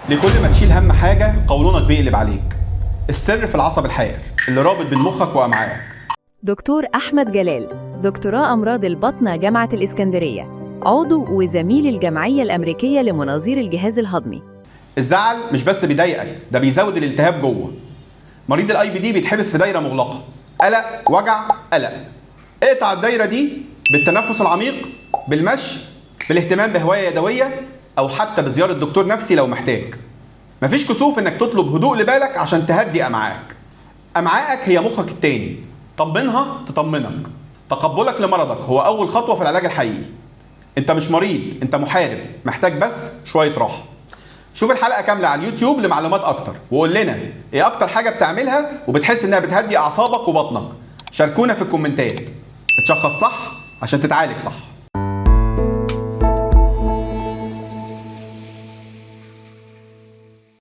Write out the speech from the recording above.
لكل ما تشيل هم حاجة قولونك بيقلب عليك. السر في العصب الحائر اللي رابط بين مخك وأمعائك. دكتور أحمد جلال، دكتوراه أمراض البطنة جامعة الإسكندرية، عضو وزميل الجمعية الأمريكية لمناظير الجهاز الهضمي. الزعل مش بس بيضايقك، ده بيزود الالتهاب جوه. مريض الاي بي دي بيتحبس في دايرة مغلقة، قلق وجع قلق. اقطع الدايرة دي بالتنفس العميق، بالمشي، بالاهتمام بهواية يدوية، أو حتى بزيارة دكتور نفسي لو محتاج. مفيش كسوف إنك تطلب هدوء لبالك عشان تهدي أمعائك. أمعائك هي مخك التاني، طمنها تطمنك. تقبلك لمرضك هو أول خطوة في العلاج الحقيقي. أنت مش مريض، أنت محارب محتاج بس شوية راحة. شوف الحلقة كاملة على اليوتيوب لمعلومات أكتر، وقول لنا إيه أكتر حاجة بتعملها وبتحس إنها بتهدي أعصابك وبطنك. شاركونا في الكومنتات. اتشخص صح عشان تتعالج صح.